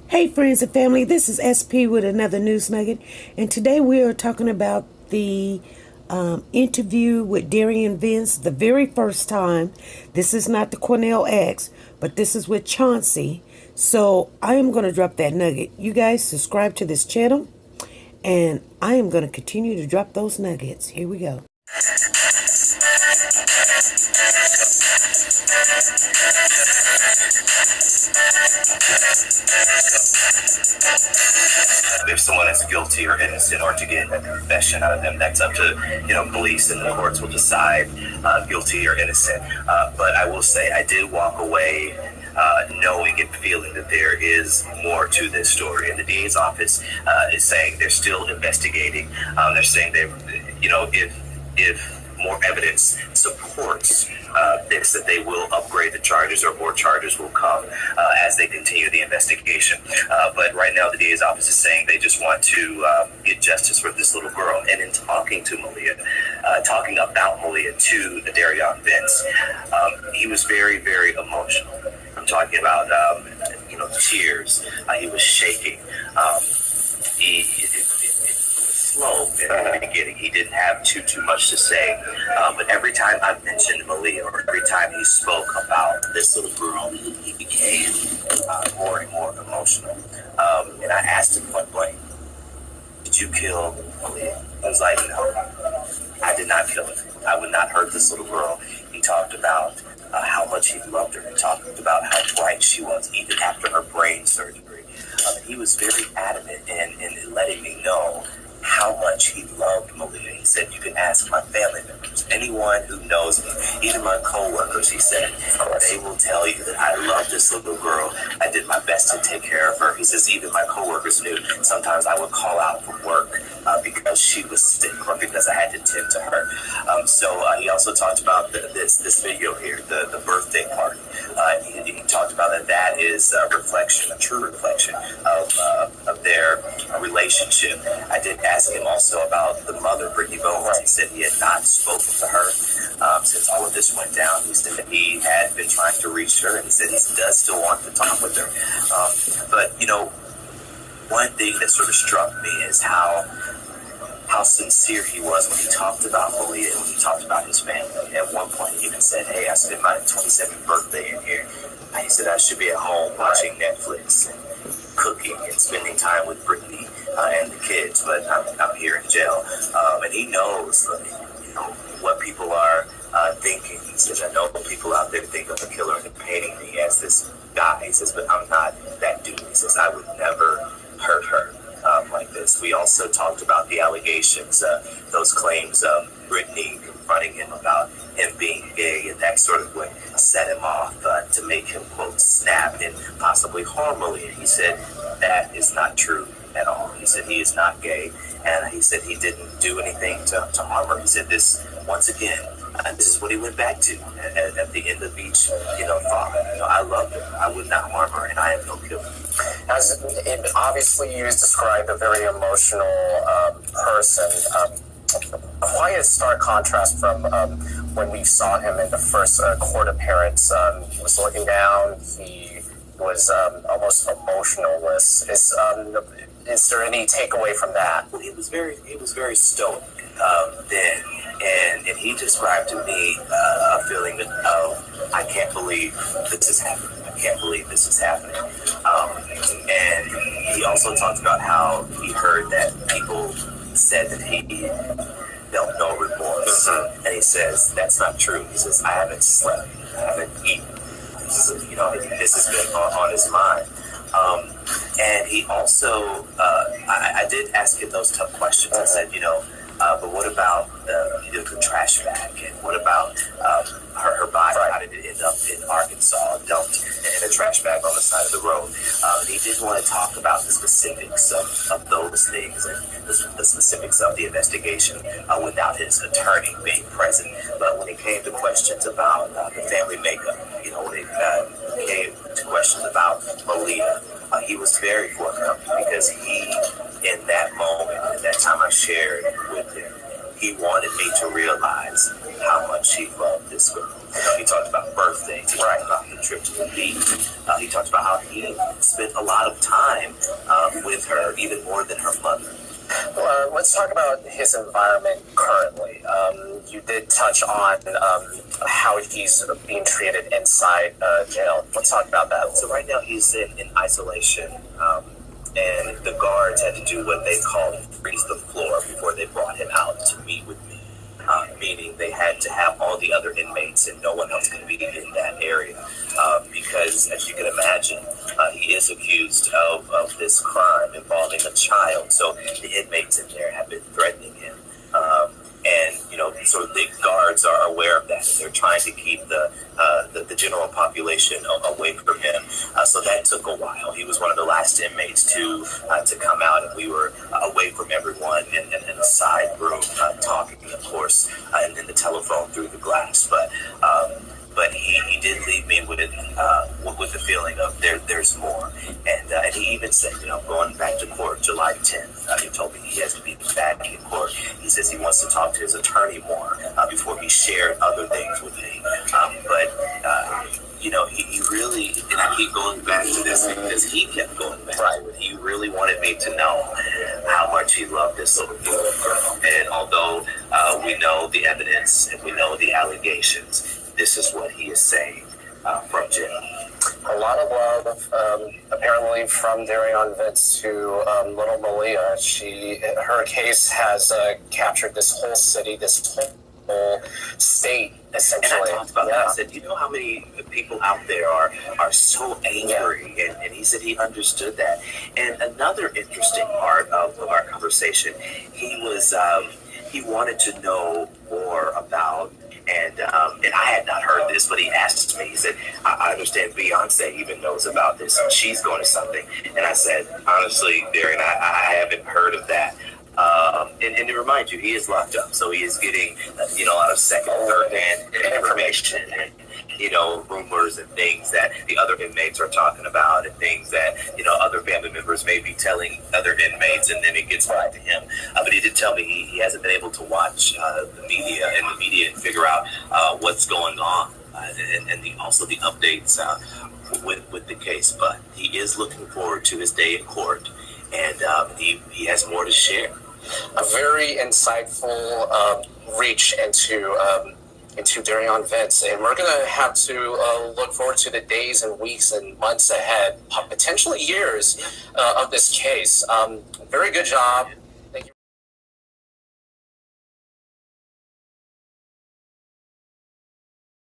Hey friends and family, this is SP with another news nugget, and today we are talking about the interview with Derion Vince, the very first time. This is not the Cornell X, but this is with Chauncey. So I am going to drop that nugget. You guys subscribe to this channel, and I am going to continue to drop those nuggets. Here we go. If someone is guilty or innocent, or to get a confession out of them, that's up to police, and the courts will decide guilty or innocent. But I will say I did walk away knowing and feeling that there is more to this story. And the DA's office is saying they're still investigating. They're saying if more evidence supports this, that they will upgrade the charges, or more charges will come as they continue the investigation. But right now, the DA's office is saying they just want to get justice for this little girl. And in talking to Maleah, talking about Maleah to the Derion Vince, he was very, very emotional. I'm talking about, tears. He was shaking. It was slow in the beginning. He didn't have too much to say. But every time I mentioned Maleah, or every time he spoke about this little girl, he became more and more emotional. And I asked him point blank, "Did you kill Maleah?" He was like, "No, I did not kill her. I would not hurt this little girl." He talked about how much he loved her, and talked about how bright she was, even after her brain surgery. He was very adamant in letting me know how much he loved Maleah. He said, "You can ask my family members, anyone who knows me, even my co-workers," he said, "they will tell you that I love this little girl. I did my best to take care of her." He says, "Even my co-workers knew sometimes I would call out from work because she was sick, or because I had to tend to her." So he also talked about this video here, the birthday party. He talked about that is a reflection, a true reflection of their relationship. I did ask him also about the mother, Brittany Bowens. He said he had not spoken to her since all of this went down. He said that he had been trying to reach her, and he said he does still want to talk with her. But one thing that sort of struck me is how sincere he was when he talked about Maleah, and when he talked about his family. At one point, he even said, "Hey, I spent my 27th birthday in here." And he said, "I should be at home watching Netflix and cooking and spending time with Brittany and the kids, but I'm here in jail." And he knows, what people are thinking. He says, "I know people out there think of a killer and painting me as this guy." He says, "But I'm not that dude." He says, "I would never hurt her like this." We also talked about the allegations, those claims of Brittany confronting him about him being gay, and that sort of what set him off to make him, quote, snap and possibly harm Maleah. He said that is not true at all. He said he is not gay, and he said he didn't do anything to harm her. He said this, once again, this is what he went back to at the end of each thought. "I love her. I would not harm her, and I am no killer." Obviously, you described a very emotional person. Quite a stark contrast from when we saw him in the first court appearance. He was looking down. He was almost emotionless. Is there any takeaway from that? Well, he was very stoic then, and he described to me a feeling of, "I can't believe this is happening. I can't believe this is happening." And he also talked about how he heard that people said that he felt no remorse. And he says, "That's not true." He says, "I haven't slept. I haven't eaten." He says, this has been on his mind. And he also, I did ask him those tough questions. I said, but what about the trash bag? And what about her body? How did it end up in Arkansas, dumped in a trash bag on the side of the road? And he didn't want to talk about the specifics of those things, and the specifics of the investigation without his attorney being present. But when it came to questions about the family makeup, when it came to questions about Maleah, he was very forthcoming, because in that moment, at that time I shared with him, he wanted me to realize how much he loved this girl. He talked about birthdays, he talked about the the trip to the beach. He talks about how he spent a lot of time with her, even more than her mother. Let's talk about his environment currently. You did touch on how he's being treated inside jail. Let's talk about that. So right now he's in isolation, and the guards had to do what they call freeze the floor before they brought him out to meet with me. Meaning they had to have all the other inmates and no one else could be in that area because, as you can imagine, he is accused of this crime involving a child. So the inmates in there have been threatening him. So the guards are aware of that, and they're trying to keep the general population away from him. So that took a while. He was one of the last inmates to come out, and we were away from everyone in a side room talking, of course, and then the telephone through the glass. But he did leave me with the feeling of there's more. And he even said, going back to court July 10th, he told me he has to be back in court. He says he wants to talk to his attorney more before he shared other things with me. He really, and I keep going back to this because he kept going back to it. He really wanted me to know how much he loved this little girl. And although we know the evidence and we know the allegations, this is what he is saying from jail. A lot of love, apparently, from Derion Vince to little Maleah. Her case has captured this whole city, this whole state, essentially. And I talked about that. I said, how many people out there are so angry? Yeah. And he said he understood that. And another interesting part of our conversation, he wanted to know more about. And I had not heard this, but he asked me, he said, I understand Beyonce even knows about this, and she's going to something. And I said, honestly, Derion, I haven't heard of that. And to remind you, he is locked up, so he is getting, a lot of second, third-hand information and, rumors and things that the other inmates are talking about and things that, other family members may be telling other inmates, and then it gets back to him. But he did tell me he hasn't been able to watch the media and figure out what's going on and also the updates with the case. But he is looking forward to his day in court, and he has more to share. A very insightful reach into Derion Vince, and we're going to have to look forward to the days and weeks and months ahead, potentially years, of this case. Very good job.